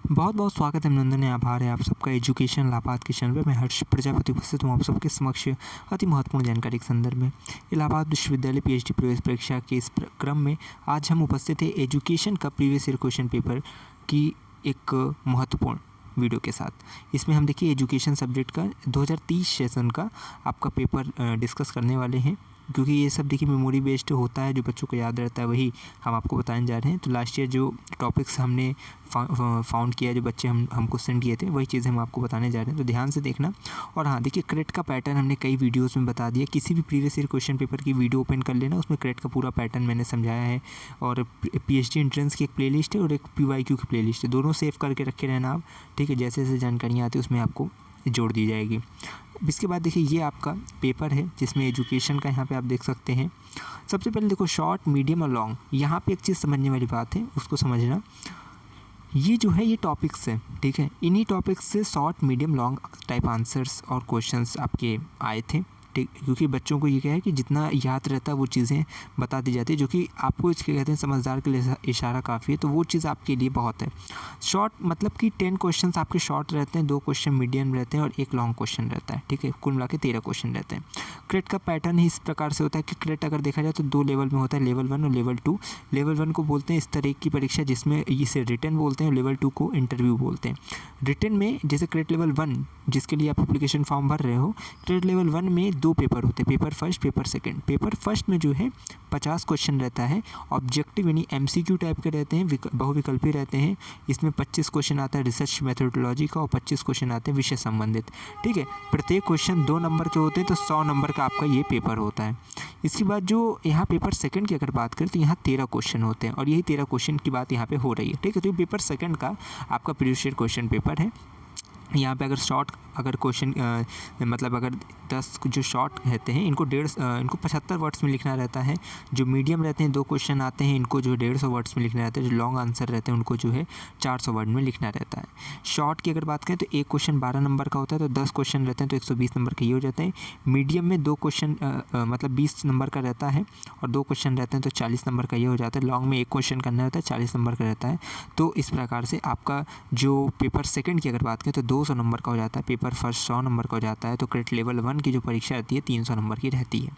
बहुत बहुत स्वागत है, अभिनंदन है, आभार है आप सबका एजुकेशन इलाहाबाद के चैनल पर। मैं हर्ष प्रजापति उपस्थित हूँ आप सबके समक्ष अति महत्वपूर्ण जानकारी के संदर्भ में। इलाहाबाद विश्वविद्यालय पीएचडी प्रवेश परीक्षा के इस क्रम में आज हम उपस्थित हैं एजुकेशन का प्रीवियस ईयर क्वेश्चन पेपर की एक महत्वपूर्ण वीडियो के साथ। इसमें हम देखिए एजुकेशन सब्जेक्ट का 2030 सेशन का आपका पेपर डिस्कस करने वाले हैं, क्योंकि ये सब देखिए मेमोरी बेस्ड होता है, जो बच्चों को याद रहता है वही हम आपको बताने जा रहे हैं। तो लास्ट ईयर जो टॉपिक्स हमने फाउंड किया, जो बच्चे हमको सेंड किए थे, वही चीज़ें हम आपको बताने जा रहे हैं, तो ध्यान से देखना। और हाँ देखिए, क्रेट का पैटर्न हमने कई वीडियोस में बता दिया। किसी भी प्रीवियस ईयर क्वेश्चन पेपर की वीडियो ओपन कर लेना, उसमें क्रेट का पूरा पैटर्न मैंने समझाया है। और पीएचडी एंट्रेंस की एक प्लेलिस्ट है और एक पीवाईक्यू की प्लेलिस्ट है, दोनों सेव करके रखे रहना आप, ठीक है। जैसे जैसे जानकारियाँ आती है उसमें आपको जोड़ दी जाएगी। इसके बाद देखिए ये आपका पेपर है जिसमें एजुकेशन का यहाँ पे आप देख सकते हैं। सबसे पहले देखो शॉर्ट, मीडियम और लॉन्ग। यहाँ पे एक चीज़ समझने वाली बात है, उसको समझना। ये जो है ये टॉपिक्स है, ठीक है। इन्हीं टॉपिक्स से short, medium, long type answers और क्वेश्चंस आपके आए थे, ठीक। क्योंकि बच्चों को ये क्या है कि जितना याद रहता है वो चीज़ें बता दी जाती है, जो कि आपको इसके कहते हैं समझदार के लिए इशारा काफ़ी है, तो वो चीज़ आपके लिए बहुत है। शॉर्ट मतलब कि 10 क्वेश्चंस आपके शॉर्ट रहते हैं, 2 क्वेश्चन मीडियम रहते हैं और 1 लॉन्ग क्वेश्चन रहता है, ठीक है। कुल मिला के 13 क्वेश्चन रहते हैं। क्रेट का पैटर्न ही इस प्रकार से होता है कि क्रेट अगर देखा जाए तो 2 लेवल में होता है, लेवल 1 और लेवल 2। लेवल 1 को बोलते हैं इस तरह की परीक्षा जिसमें इसे रिटन बोलते हैं, लेवल 2 को इंटरव्यू बोलते हैं। रिटन में जैसे क्रेट लेवल 1 जिसके लिए आप एप्लीकेशन फॉर्म भर रहे हो, क्रेट लेवल 1 में 2 पेपर होते हैं, paper first, paper second. Paper first में जो है 50 क्वेश्चन रहता है, ऑब्जेक्टिव यानी एमसीक्यू टाइप के रहते हैं, बहुविकल्पी रहते हैं। इसमें 25 क्वेश्चन आता है रिसर्च मेथोडोलॉजी का और 25 क्वेश्चन आते हैं विषय संबंधित, ठीक है। प्रत्येक क्वेश्चन 2 नंबर के होते हैं, तो 100 नंबर का आपका ये पेपर होता है। इसके बाद जो यहाँ पेपर सेकंड की अगर बात करें तो यहाँ 13 क्वेश्चन होते हैं, और यही 13 क्वेश्चन की बात यहाँ पे हो रही है, ठीक है। तो ये पेपर सेकंड का आपका प्रीवियस ईयर क्वेश्चन पेपर है। यहाँ पे अगर शॉर्ट अगर क्वेश्चन मतलब अगर 10 जो शॉर्ट रहते हैं इनको 75 वर्ड्स में लिखना रहता है। जो मीडियम रहते हैं 2 क्वेश्चन आते हैं, इनको जो 150 वर्ड्स में लिखना रहता है। जो लॉन्ग आंसर रहते हैं उनको जो है 400 वर्ड में लिखना रहता है। शॉर्ट की अगर बात करें तो एक क्वेश्चन 12 नंबर का होता है, तो 10 क्वेश्चन रहते हैं तो 120 नंबर के ये हो जाते हैं। मीडियम में 2 क्वेश्चन मतलब 20 नंबर का रहता है और 2 क्वेश्चन रहते हैं तो 40 नंबर का ये हो जाता है। लॉन्ग में 1 क्वेश्चन करना रहता है, 40 नंबर का रहता है। तो इस प्रकार से आपका जो पेपर सेकंड की अगर बात करें तो 200 नंबर का हो जाता है, पेपर फर्स्ट 100 नंबर का हो जाता है। तो क्रेट लेवल 1 की जो परीक्षा रहती है 300 नंबर की रहती है,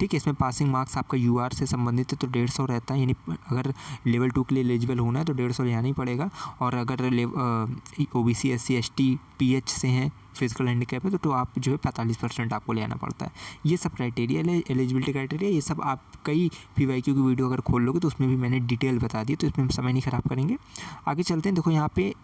ठीक है। इसमें पासिंग मार्क्स आपका यूआर से संबंधित है तो 150 रहता है, यानी अगर लेवल 2 के लिए एलिजिबल होना है तो 150 लेना ही पड़ेगा। और अगर ओबीसी, एससी, एसटी, पीएच से हैं, फिजिकल हैंडीकैप है तो आप जो है 45% आपको ले आना पड़ता है। ये सब क्राइटेरिया एलिजिबिलिटी क्राइटेरिया, ये सब आप कई पीवाईक्यू की वीडियो अगर खोल लोगे तो उसमें भी मैंने डिटेल बता दी, तो इसमें हम समय नहीं ख़राब करेंगे, आगे चलते हैं। देखो यहाँ पे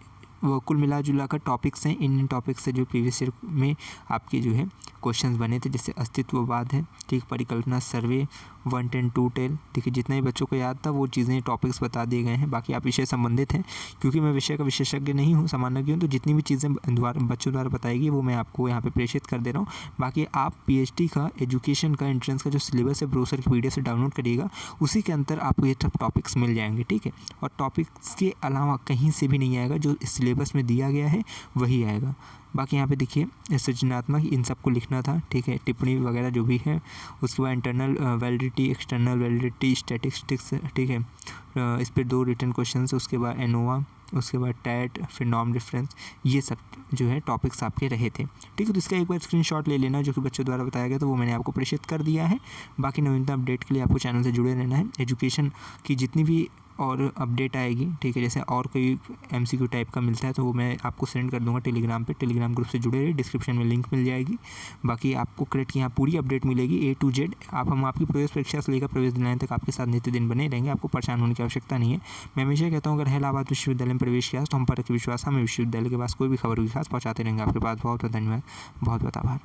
वो कुल मिला जुला कर टॉपिक्स हैं। इन टॉपिक्स से जो प्रीवियस ईयर में आपके जो है क्वेश्चंस बने थे, जैसे अस्तित्ववाद है, ठीक, परिकल्पना, सर्वे, 110 210, ठीक है। जितना ही बच्चों को याद था वो चीज़ें टॉपिक्स बता दिए गए हैं। बाकी आप विषय संबंधित हैं, क्योंकि मैं विषय का विशेषज्ञ नहीं हूँ, सामान्य हूँ, तो जितनी भी चीज़ें बच्चों द्वारा बताएगी वो मैं आपको यहाँ पे प्रेषित कर दे रहा हूँ। बाकी आप पीएचडी का एजुकेशन का एंट्रेंस का जो सिलेबस है ब्रोशर की पीडीएफ से डाउनलोड करिएगा, उसी के अंदर आपको ये सब टॉपिक्स मिल जाएंगे, ठीक है। और टॉपिक्स के अलावा कहीं से भी नहीं आएगा, जो सिलेबस में दिया गया है वही आएगा। बाकी यहाँ पे देखिए सृजनात्मक इन सबको लिखना था, ठीक है, टिप्पणी वगैरह जो भी है। उसके बाद internal validity, external validity, statistics, ठीक है। इस पर 2 रिटन क्वेश्चन, उसके बाद एनोवा, उसके बाद टैट, फिर नॉर्म डिफरेंस, ये सब जो है टॉपिक्स आपके रहे थे, ठीक है। तो इसका एक बार स्क्रीनशॉट ले लेना, जो कि बच्चों द्वारा बताया गया, तो वो मैंने आपको प्रेषित कर दिया है। बाकी नवीनतम अपडेट के लिए आपको चैनल से जुड़े रहना है। एजुकेशन की जितनी भी और अपडेट आएगी, ठीक है, जैसे और कोई एमसीक्यू टाइप का मिलता है तो वो मैं आपको सेंड कर दूंगा टेलीग्राम पे। टेलीग्राम ग्रुप से जुड़े रहिए, डिस्क्रिप्शन में लिंक मिल जाएगी। बाकी आपको क्रेट की यहाँ पूरी अपडेट मिलेगी A to Z। हम आपकी प्रवेश परीक्षा से लेकर प्रवेश दिलाने तक आपके साथ नित्य दिन बने रहेंगे, आपको परेशान होने की आवश्यकता नहीं है। मैं हमेशा कहता हूँ अगर है इलाहाबाद विश्वविद्यालय में प्रवेश किया तो हम पर विश्वास, हमें विश्वविद्यालय के पास कोई भी खबर हुई खास पहुँचाते रहेंगे आपके पास। बहुत बहुत धन्यवाद, बहुत बहुत आभार।